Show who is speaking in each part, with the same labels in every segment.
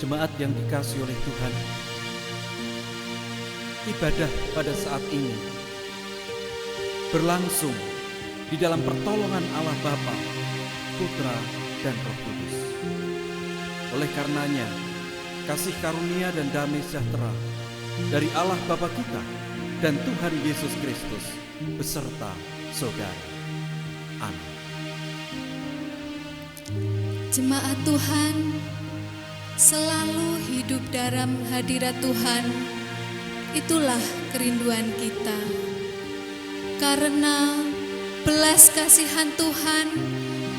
Speaker 1: Jemaat yang dikasihi oleh Tuhan, ibadah pada saat ini berlangsung di dalam pertolongan Allah Bapa, Putra, dan Roh Kudus. Oleh karenanya, kasih karunia dan damai sejahtera dari Allah Bapa kita dan Tuhan Yesus Kristus beserta saudara. Amin.
Speaker 2: Jemaat Tuhan, selalu hidup dalam hadirat Tuhan, itulah kerinduan kita. Karena belas kasihan Tuhan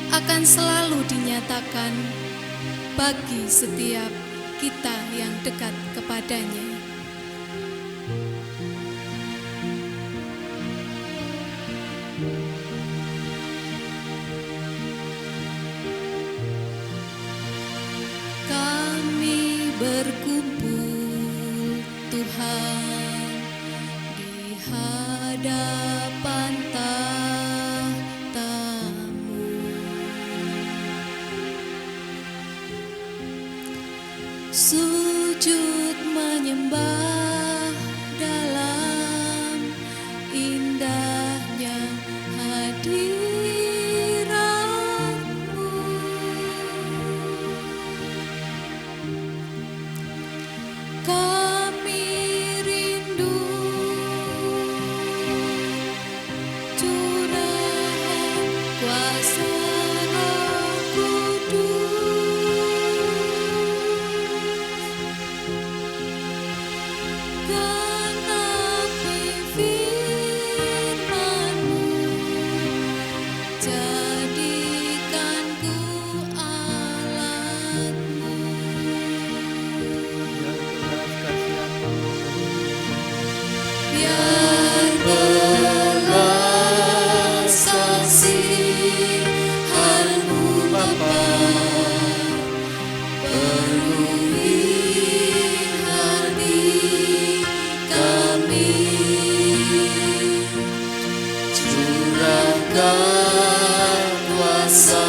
Speaker 2: akan selalu dinyatakan bagi setiap kita yang dekat kepadanya. Kami berkumpul Tuhan di hadapan tahta-Mu, sujud menyembah dalam indahnya hadirat-Mu. Kami rindu curahan kuasa Roh Kudus, genapi firman-Mu, jadikan ku alat-Mu. Biar belas kasihan-Mu Bapa penuhi hati kami, curahkan kuasa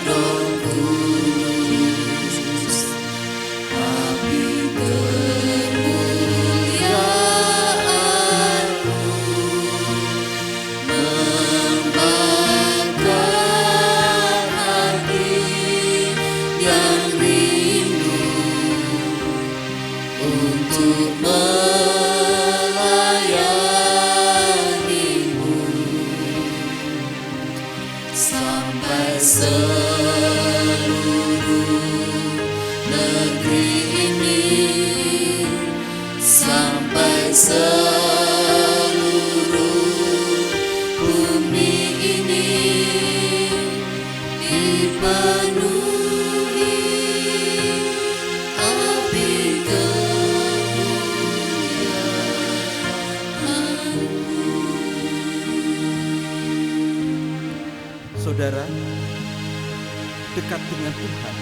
Speaker 2: Roh Kudus, api kemuliaan-Mu membakar hati yang rindu untuk melayani-Mu, sampai seluruh negeri ini, sampai seluruh bumi ini dipenuhi api kemuliaan-Mu.
Speaker 1: Saudara, dekat dengan Tuhan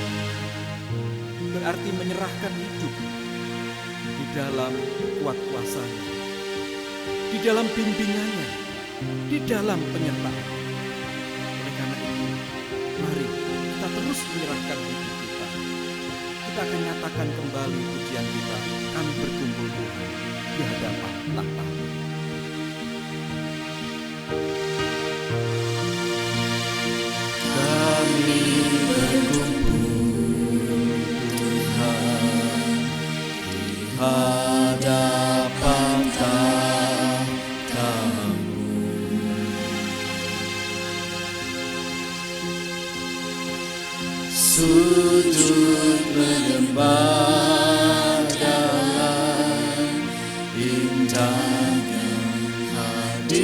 Speaker 1: berarti menyerahkan hidup di dalam kuat kuasa-Nya, di dalam bimbingannya, di dalam penyertaan. Oleh karena itu, mari kita terus menyerahkan hidup kita. Kita akan nyatakan kembali pujian kita. Kami berkumpul Tuhan di hadapan tahta-Mu.
Speaker 2: Kami berkumpul Tuhan di hadapan tahta-Mu, sujud menyembah dalam indahnya hadirat-Mu.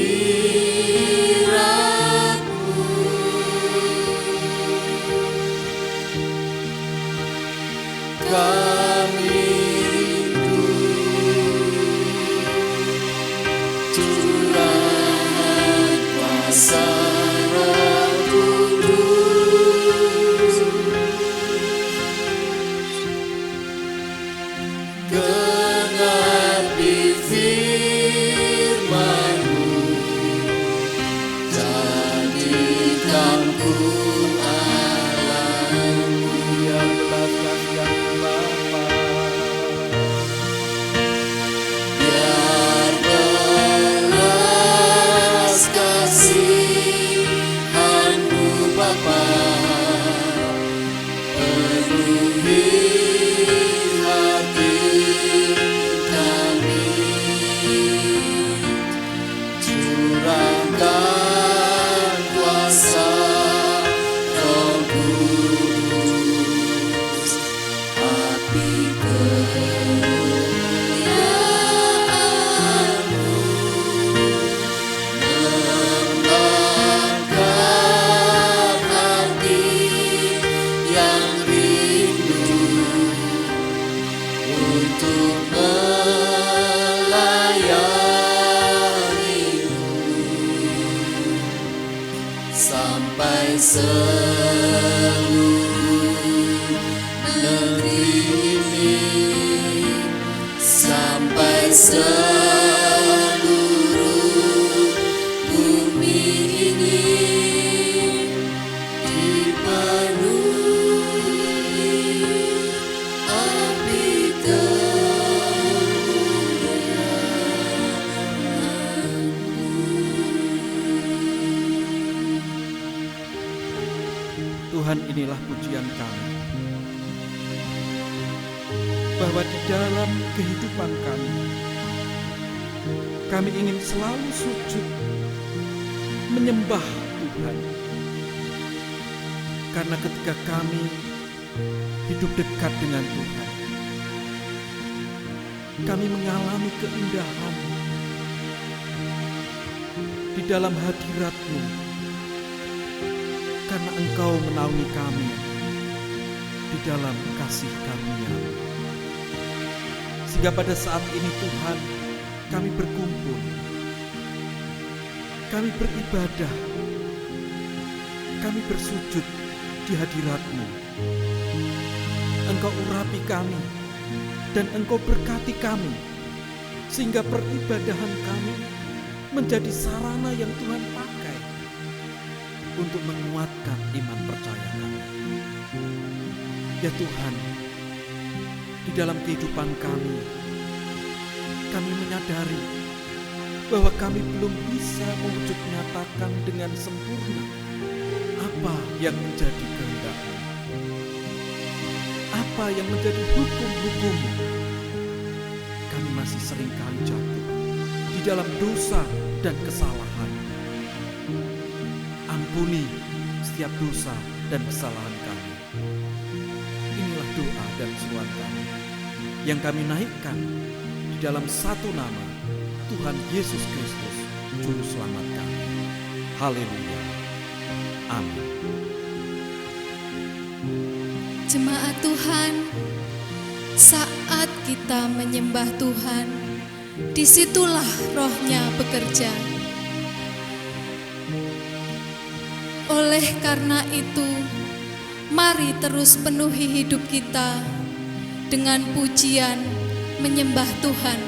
Speaker 2: Kami rindu curahan kuasa Roh Kudus, genapi firman-Mu, jadikan ku alat-Mu.
Speaker 1: Biar belas kasihan
Speaker 2: seluruh negeri ini, sampai seluruh bumi ini dipenuhi api
Speaker 1: Tuhan, inilah pujian kami, bahwa di dalam kehidupan kami ingin selalu sujud menyembah Tuhan. Karena ketika kami hidup dekat dengan Tuhan, kami mengalami keindahan di dalam hadirat-Mu, karena Engkau menaungi kami di dalam kasih karunia. Sehingga pada saat ini Tuhan, kami berkumpul, kami beribadah, kami bersujud di hadirat-Mu. Engkau urapi kami dan Engkau berkati kami, sehingga peribadahan kami menjadi sarana yang Tuhan pakai untuk menguatkan iman percaya kami. Ya Tuhan, di dalam kehidupan kami menyadari bahwa kami belum bisa mewujud nyatakan dengan sempurna apa yang menjadi kehendak-Mu, apa yang menjadi hukum-hukum-Mu. Kami masih seringkali jatuh di dalam dosa dan kesalahan. Ampuni setiap dosa dan kesalahan kami. Inilah doa dan seruan kami yang kami naikkan di dalam satu nama, Tuhan Yesus Kristus, Juru Selamat kami. Haleluya. Amin.
Speaker 3: Jemaat Tuhan, saat kita menyembah Tuhan, disitulah Roh-Nya bekerja. Oleh karena itu, mari terus penuhi hidup kita dengan pujian menyembah Tuhan.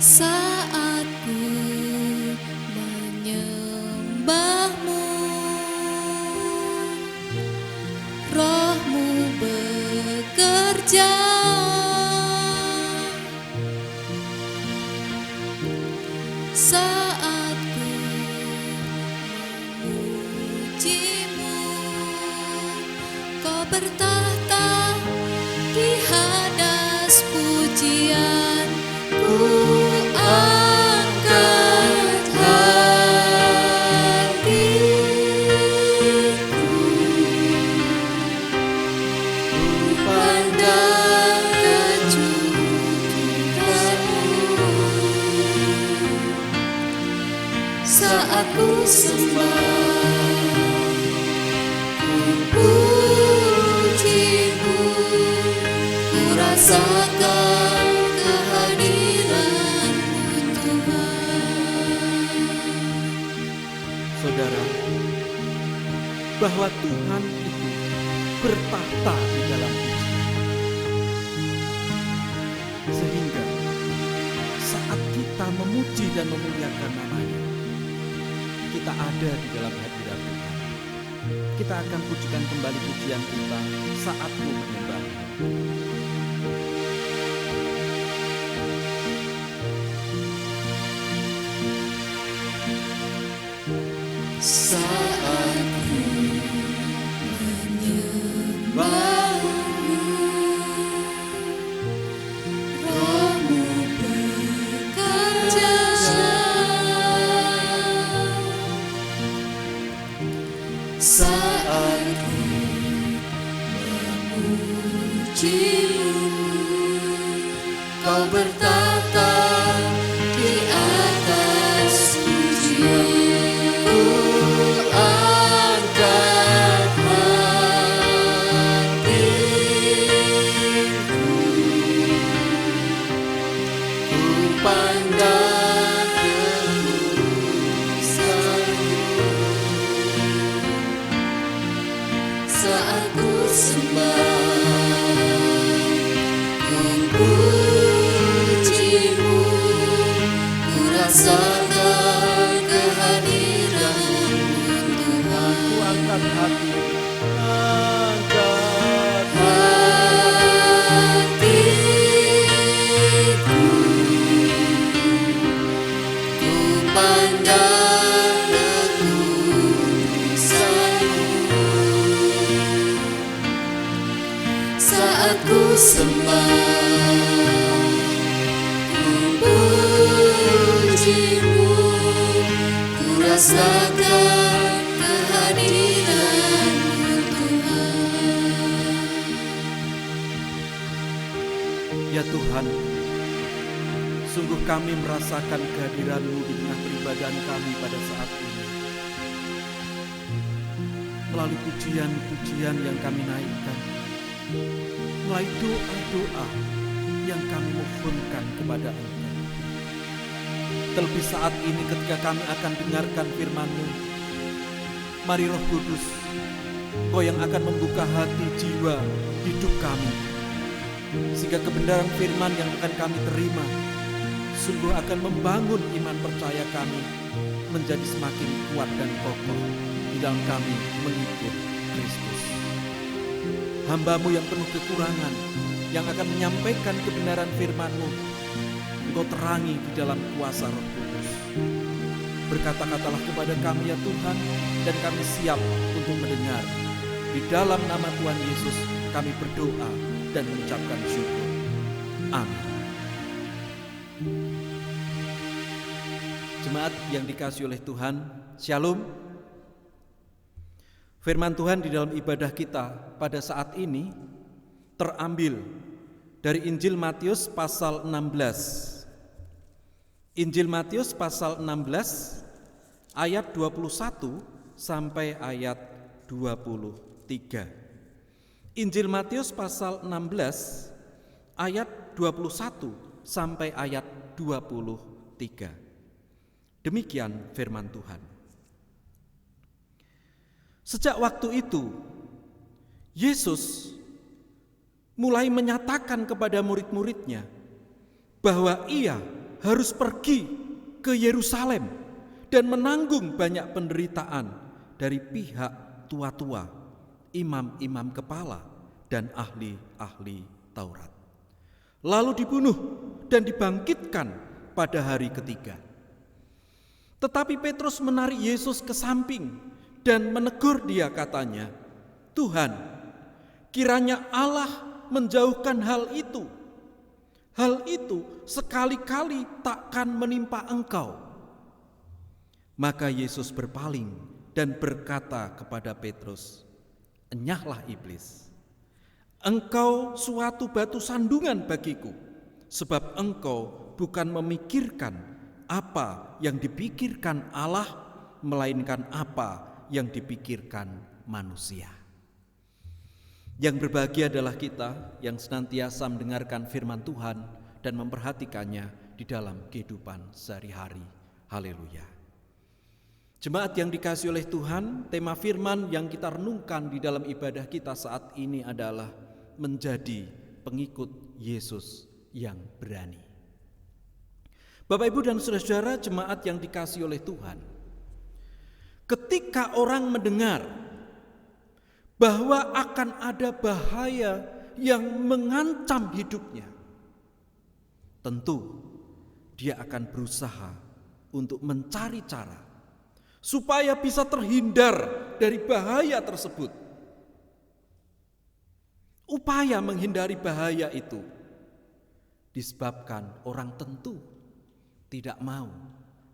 Speaker 3: Saat ku menyembah-Mu, Roh-Mu bekerja. Saat ku memuji-Mu, Kau bertahta di hadas pujian. Ku angkat hatiku, ku pandang kejujuran-Mu. Saat ku sembah, ku puji-Mu, ku rasakan kehadiran-Mu Tuhan.
Speaker 1: Saudara, bahwa Tuhan itu bertahta di dalam pujian. Sehingga saat kita memuji dan memuliakan nama-Nya, kita ada di dalam hadirat Tuhan. Kita akan pujikan kembali pujian kita saat Ku menyembah.
Speaker 2: saat ku menyembah-Mu, Roh-Mu bekerja. Saat ku memuji-Mu, Kau bertahta di atas pujian. Ku angkat
Speaker 3: sembah, ku pujimu, ku rasakan kehadiran-Mu Tuhan.
Speaker 1: Ku angkat hati, angkat
Speaker 3: Hatiku, ku pandang lekusan-Mu saat ku sembah, ku pujimu, ku rasakan kehadiran-Mu Tuhan.
Speaker 1: Ya Tuhan, sungguh kami merasakan kehadiran-Mu di tengah peribadahan kami pada saat ini. Melalui pujian-pujian yang kami naikkan, melalui doa-doa yang kami mohonkan kepada Engkau. Terlebih saat ini ketika kami akan dengarkan firman-Mu, mari Roh Kudus, Kau yang akan membuka hati, jiwa, hidup kami, sehingga kebenaran firman yang akan kami terima sungguh akan membangun iman percaya kami menjadi semakin kuat dan kokoh di dalam kami mengikut Kristus. Hamba-Mu yang penuh kekurangan, yang akan menyampaikan kebenaran firman-Mu, Engkau terangi di dalam kuasa Roh Kudus. Berkata-katalah kepada kami ya Tuhan, dan kami siap untuk mendengar. Di dalam nama Tuhan Yesus kami berdoa dan mengucapkan syukur. Amin. Jemaat yang dikasihi oleh Tuhan, Shalom. Firman Tuhan di dalam ibadah kita pada saat ini terambil dari Injil Matius pasal 16. Injil Matius pasal 16 ayat 21 sampai ayat 23. Injil Matius pasal 16 ayat 21 sampai ayat 23. Demikian firman Tuhan. Sejak waktu itu, Yesus mulai menyatakan kepada murid-muridnya bahwa ia harus pergi ke Yerusalem dan menanggung banyak penderitaan dari pihak tua-tua, imam-imam kepala, dan ahli-ahli Taurat. Lalu dibunuh dan dibangkitkan pada hari ketiga. Tetapi Petrus menarik Yesus ke samping dan menegur dia, katanya, "Tuhan, kiranya Allah menjauhkan hal itu. Hal itu sekali-kali takkan menimpa engkau." Maka Yesus berpaling dan berkata kepada Petrus, "Enyahlah iblis. Engkau suatu batu sandungan bagiku, sebab engkau bukan memikirkan apa yang dipikirkan Allah, melainkan apa yang dipikirkan manusia." Yang berbahagia adalah kita yang senantiasa mendengarkan firman Tuhan dan memperhatikannya di dalam kehidupan sehari-hari. Haleluya. Jemaat yang dikasihi oleh Tuhan, tema firman yang kita renungkan di dalam ibadah kita saat ini adalah menjadi pengikut Yesus yang berani. Bapak, Ibu, dan saudara-saudara jemaat yang dikasihi oleh Tuhan, ketika orang mendengar bahwa akan ada bahaya yang mengancam hidupnya, tentu dia akan berusaha untuk mencari cara supaya bisa terhindar dari bahaya tersebut. Upaya menghindari bahaya itu disebabkan orang tentu tidak mau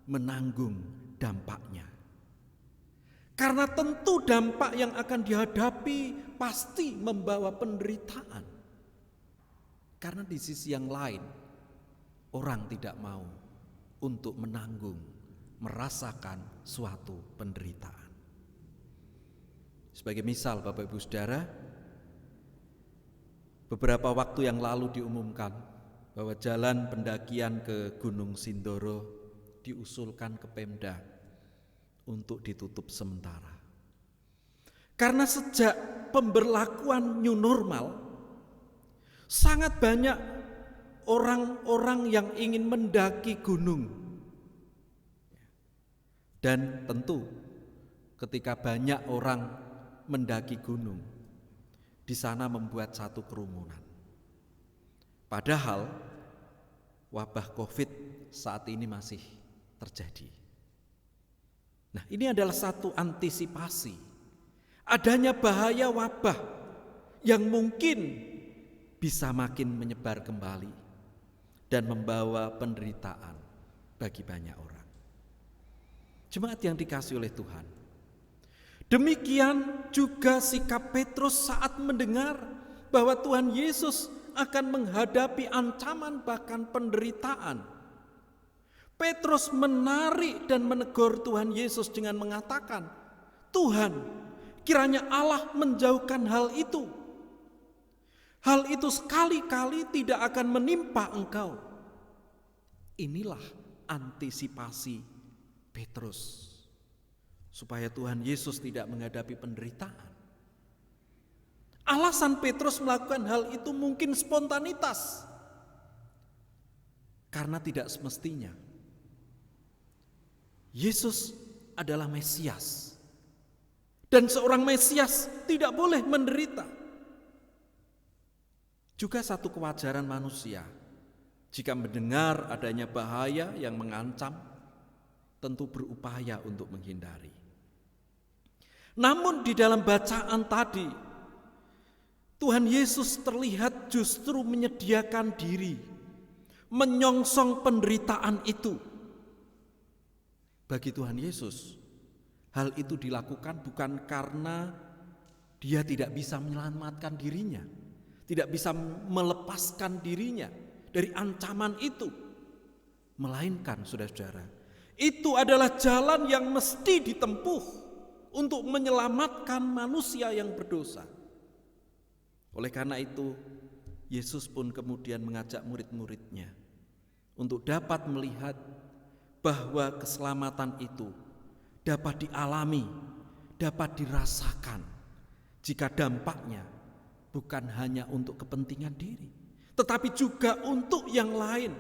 Speaker 1: menanggung dampaknya. Karena tentu dampak yang akan dihadapi pasti membawa penderitaan. Karena di sisi yang lain, orang tidak mau untuk menanggung, merasakan suatu penderitaan. Sebagai misal, Bapak Ibu Saudara, beberapa waktu yang lalu diumumkan bahwa jalan pendakian ke Gunung Sindoro diusulkan ke Pemda untuk ditutup sementara. Karena sejak pemberlakuan new normal, sangat banyak orang-orang yang ingin mendaki gunung. Dan tentu ketika banyak orang mendaki gunung, di sana membuat satu kerumunan. Padahal wabah COVID saat ini masih terjadi. Nah, ini adalah satu antisipasi adanya bahaya wabah yang mungkin bisa makin menyebar kembali dan membawa penderitaan bagi banyak orang. Jemaat yang dikasihi oleh Tuhan, demikian juga sikap Petrus saat mendengar bahwa Tuhan Yesus akan menghadapi ancaman bahkan penderitaan. Petrus menarik dan menegur Tuhan Yesus dengan mengatakan, "Tuhan, kiranya Allah menjauhkan hal itu. Hal itu sekali-kali tidak akan menimpa engkau." Inilah antisipasi Petrus supaya Tuhan Yesus tidak menghadapi penderitaan. Alasan Petrus melakukan hal itu mungkin spontanitas, karena tidak semestinya. Yesus adalah Mesias, dan seorang Mesias tidak boleh menderita. Juga satu kewajaran manusia, jika mendengar adanya bahaya yang mengancam, tentu berupaya untuk menghindari. Namun di dalam bacaan tadi, Tuhan Yesus terlihat justru menyediakan diri, menyongsong penderitaan itu. Bagi Tuhan Yesus, hal itu dilakukan bukan karena dia tidak bisa menyelamatkan dirinya, tidak bisa melepaskan dirinya dari ancaman itu, melainkan saudara-saudara, itu adalah jalan yang mesti ditempuh untuk menyelamatkan manusia yang berdosa. Oleh karena itu, Yesus pun kemudian mengajak murid-muridnya untuk dapat melihat bahwa keselamatan itu dapat dialami, dapat dirasakan jika dampaknya bukan hanya untuk kepentingan diri, tetapi juga untuk yang lain,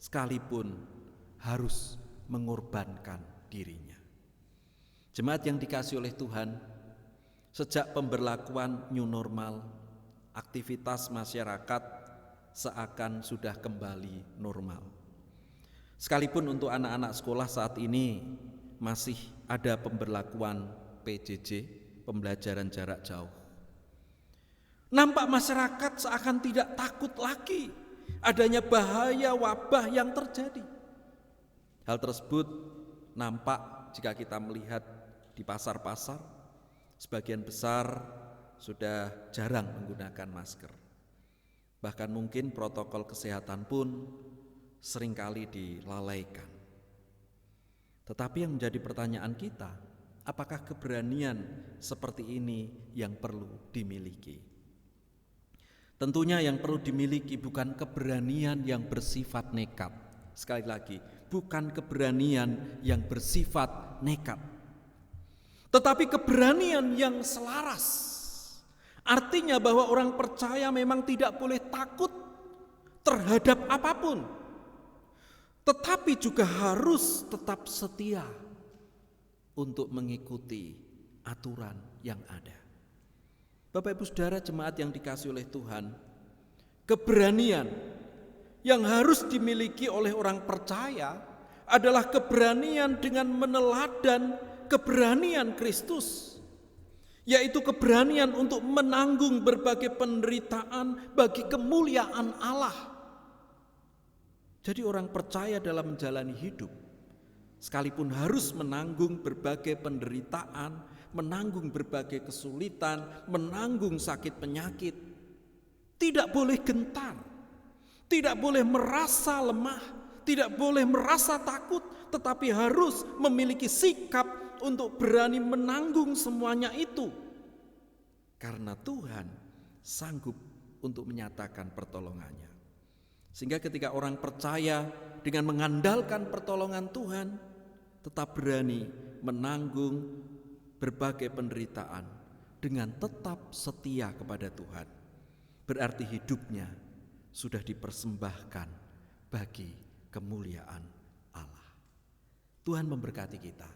Speaker 1: sekalipun harus mengorbankan dirinya. Jemaat yang dikasihi oleh Tuhan, sejak pemberlakuan new normal, aktivitas masyarakat seakan sudah kembali normal. Sekalipun untuk anak-anak sekolah saat ini masih ada pemberlakuan PJJ, pembelajaran jarak jauh. Nampak masyarakat seakan tidak takut lagi adanya bahaya wabah yang terjadi. Hal tersebut nampak jika kita melihat di pasar-pasar, sebagian besar sudah jarang menggunakan masker. Bahkan mungkin protokol kesehatan pun seringkali dilalaikan. Tetapi yang menjadi pertanyaan kita, apakah keberanian seperti ini yang perlu dimiliki? Tentunya yang perlu dimiliki bukan keberanian yang bersifat nekat. Sekali lagi, bukan keberanian yang bersifat nekat, tetapi keberanian yang selaras. Artinya bahwa orang percaya memang tidak boleh takut terhadap apapun, tetapi juga harus tetap setia untuk mengikuti aturan yang ada. Bapak Ibu Saudara jemaat yang dikasihi oleh Tuhan, keberanian yang harus dimiliki oleh orang percaya adalah keberanian dengan meneladan keberanian Kristus, yaitu keberanian untuk menanggung berbagai penderitaan bagi kemuliaan Allah. Jadi orang percaya dalam menjalani hidup, sekalipun harus menanggung berbagai penderitaan, menanggung berbagai kesulitan, menanggung sakit penyakit, tidak boleh gentar, tidak boleh merasa lemah, tidak boleh merasa takut, tetapi harus memiliki sikap untuk berani menanggung semuanya itu. Karena Tuhan sanggup untuk menyatakan pertolongannya. Sehingga ketika orang percaya dengan mengandalkan pertolongan Tuhan, tetap berani menanggung berbagai penderitaan dengan tetap setia kepada Tuhan, berarti hidupnya sudah dipersembahkan bagi kemuliaan Allah. Tuhan memberkati kita.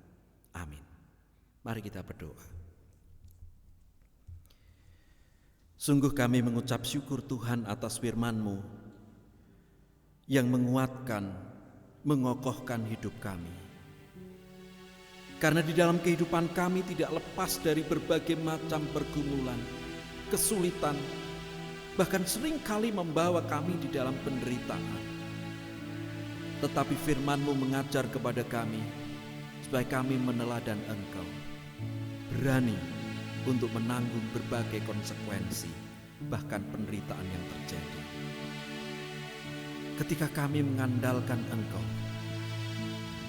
Speaker 1: Amin. Mari kita berdoa. Sungguh kami mengucap syukur Tuhan atas firman-Mu yang menguatkan, mengokohkan hidup kami. Karena di dalam kehidupan kami tidak lepas dari berbagai macam pergumulan, kesulitan, bahkan seringkali membawa kami di dalam penderitaan. Tetapi firman-Mu mengajar kepada kami supaya kami meneladan Engkau, berani untuk menanggung berbagai konsekuensi, bahkan penderitaan yang terjadi. Ketika kami mengandalkan Engkau,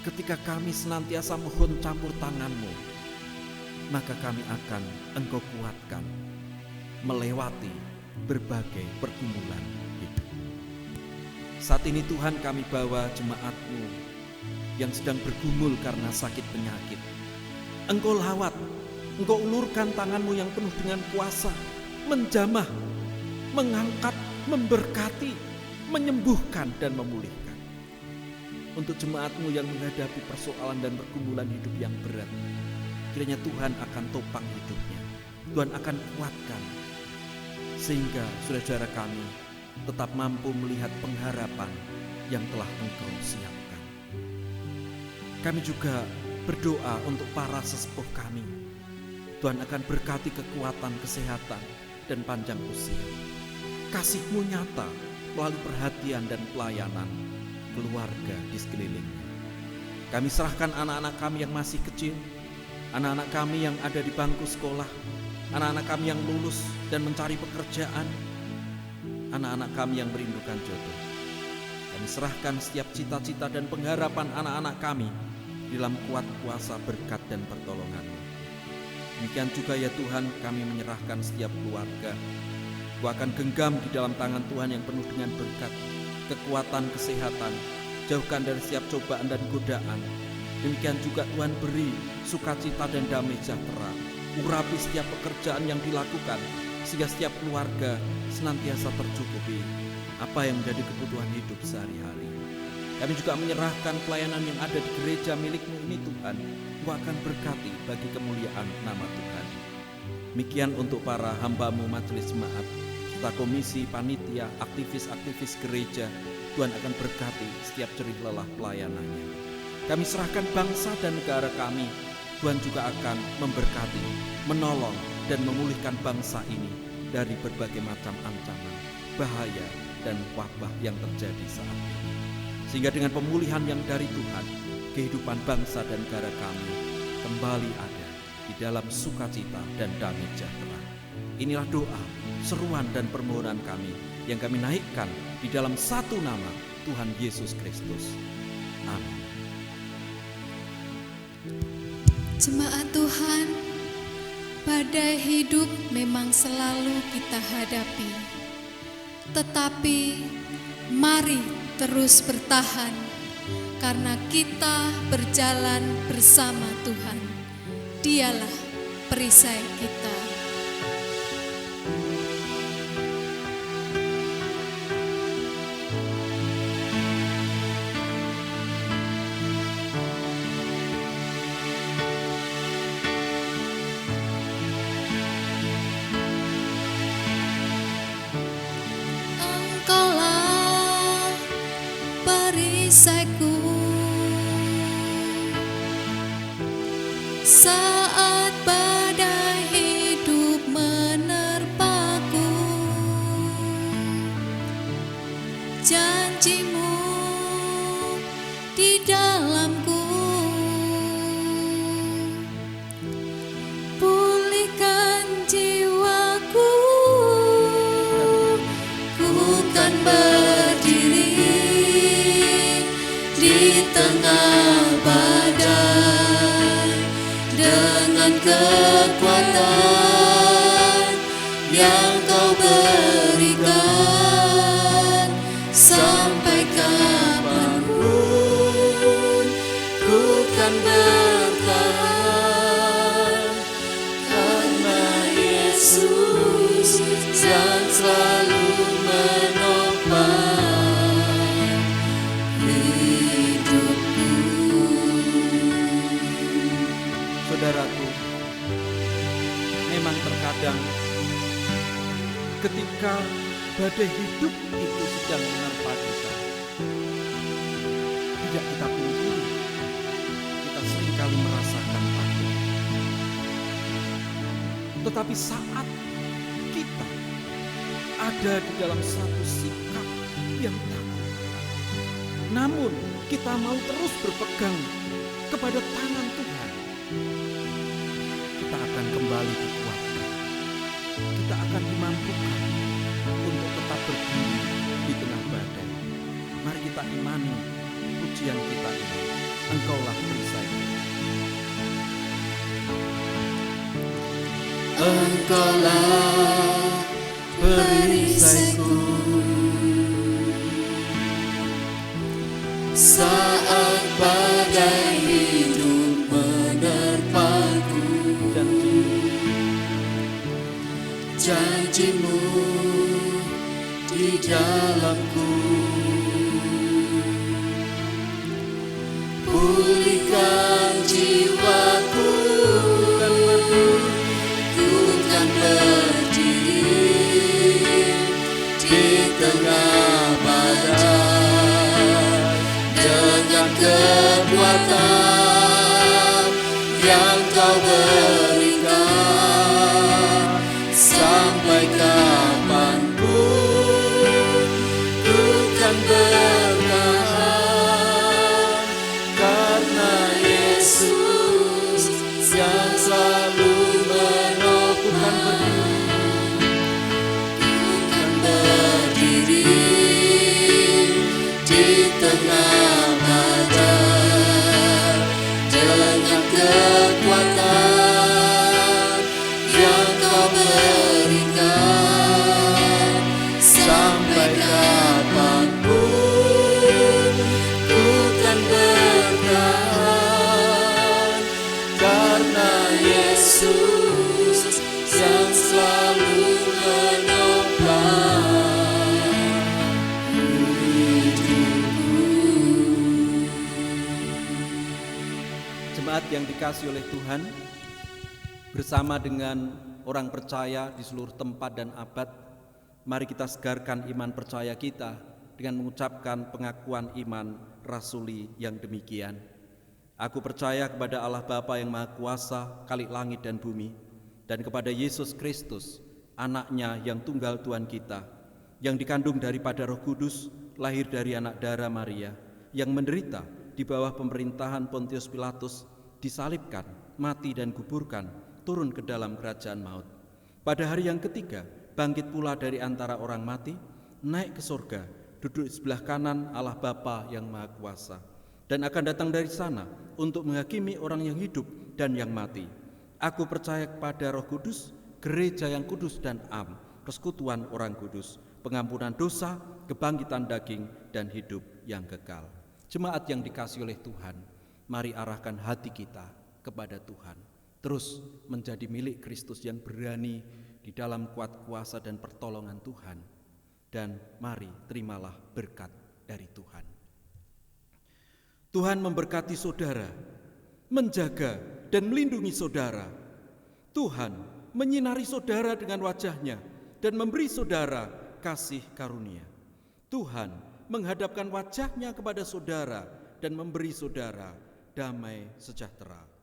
Speaker 1: ketika kami senantiasa mohon campur tangan-Mu, maka kami akan Engkau kuatkan melewati berbagai pergumulan hidup. Saat ini Tuhan, kami bawa jemaat-Mu yang sedang bergumul karena sakit penyakit. Engkau lawat, Engkau ulurkan tangan-Mu yang penuh dengan kuasa, menjamah, mengangkat, memberkati, menyembuhkan dan memulihkan. Untuk jemaat-Mu yang menghadapi persoalan dan pergumulan hidup yang berat, kiranya Tuhan akan topang hidupnya, Tuhan akan kuatkan, sehingga saudara-saudara kami tetap mampu melihat pengharapan yang telah Engkau siapkan. Kami juga berdoa untuk para sesepuh kami. Tuhan akan berkati kekuatan, kesehatan, dan panjang usia. Kasih-Mu nyata melalui perhatian dan pelayanan keluarga di sekelilingnya. Kami serahkan anak-anak kami yang masih kecil, anak-anak kami yang ada di bangku sekolah, anak-anak kami yang lulus dan mencari pekerjaan, anak-anak kami yang merindukan jodoh. Kami serahkan setiap cita-cita dan pengharapan anak-anak kami di dalam kuat kuasa berkat dan pertolongan-Mu. Demikian juga ya Tuhan, kami menyerahkan setiap keluarga. Ku akan genggam di dalam tangan Tuhan yang penuh dengan berkat, kekuatan, kesehatan, jauhkan dari setiap cobaan dan godaan. Demikian juga Tuhan beri sukacita dan damai sejahtera, urapi setiap pekerjaan yang dilakukan, sehingga setiap keluarga senantiasa tercukupi apa yang menjadi kebutuhan hidup sehari-hari. Kami juga menyerahkan pelayanan yang ada di gereja milik-Mu ini Tuhan, Ku akan berkati bagi kemuliaan nama Tuhan. Demikian untuk para hamba-Mu majelis jemaat, serta komisi, panitia, aktivis-aktivis gereja, Tuhan akan berkati setiap jerih lelah pelayanannya. Kami serahkan bangsa dan negara kami, Tuhan juga akan memberkati, menolong, dan memulihkan bangsa ini dari berbagai macam ancaman, bahaya, dan wabah yang terjadi saat ini. Sehingga dengan pemulihan yang dari Tuhan, kehidupan bangsa dan negara kami kembali ada di dalam sukacita dan damai sejahtera. Inilah doa, seruan dan permohonan kami yang kami naikkan di dalam satu nama Tuhan Yesus Kristus. Amin.
Speaker 2: Jemaat Tuhan, badai hidup memang selalu kita hadapi. Tetapi mari terus bertahan, karena kita berjalan bersama Tuhan. Dialah perisai kita.
Speaker 3: Engkaulah perisaiku saat badai hidup menerpaku. Janji-Mu di dalamku, pulihkan jiwaku. Ku kan berdiri di tengah badai dengan kekuatan yang Kau berikan. Sampai kapanpun ku kan bertahan, yang selalu menopang hidupku.
Speaker 1: Saudaraku, memang terkadang ketika badai hidup itu sedang menerpa kita, tidak kita pungkiri, kita seringkali merasakan takut. Tetapi saat kita ada di dalam satu sikap yang takut, namun kita mau terus berpegang kepada tangan Tuhan, kita akan kembali dikuatkan. Kita akan dimampukan untuk tetap berdiri di tengah badai. Mari kita imani pujian kita ini. Engkaulah perisaiku.
Speaker 3: Engkaulah perisaiku saat badai hidup menerpaku. Janji-Mu di dalamku, pulihkan jiwaku, ku kan berdiri di tengah badai dengan kekuatan yang Kau berikan. Sampai kapanpun ku kan bertahan, karena Yesus yang selalu menopang. Ku kan berdiri di tengah badai dengan kekuatan yang Kau berikan. Sampai kapanpun ku kan bertahan, karena Yesus yang selalu menopang hidupku.
Speaker 1: Jemaat yang dikasihi oleh Tuhan, bersama dengan orang percaya di seluruh tempat dan abad, mari kita segarkan iman percaya kita dengan mengucapkan pengakuan iman rasuli yang demikian. Aku percaya kepada Allah Bapa yang Maha Kuasa, Khalik langit dan bumi, dan kepada Yesus Kristus, Anaknya yang tunggal Tuhan kita, yang dikandung daripada Roh Kudus, lahir dari anak darah Maria, yang menderita di bawah pemerintahan Pontius Pilatus, disalibkan, mati dan kuburkan, turun ke dalam kerajaan maut. Pada hari yang ketiga, bangkit pula dari antara orang mati, naik ke surga, duduk di sebelah kanan Allah Bapa yang Maha Kuasa, dan akan datang dari sana untuk menghakimi orang yang hidup dan yang mati. Aku percaya kepada Roh Kudus, gereja yang kudus dan am, persekutuan orang kudus, pengampunan dosa, kebangkitan daging, dan hidup yang kekal. Jemaat yang dikasihi oleh Tuhan, mari arahkan hati kita kepada Tuhan, terus menjadi milik Kristus yang berani di dalam kuat kuasa dan pertolongan Tuhan. Dan mari terimalah berkat dari Tuhan. Tuhan memberkati saudara, menjaga dan melindungi saudara. Tuhan menyinari saudara dengan wajah-Nya dan memberi saudara kasih karunia. Tuhan menghadapkan wajah-Nya kepada saudara dan memberi saudara damai sejahtera.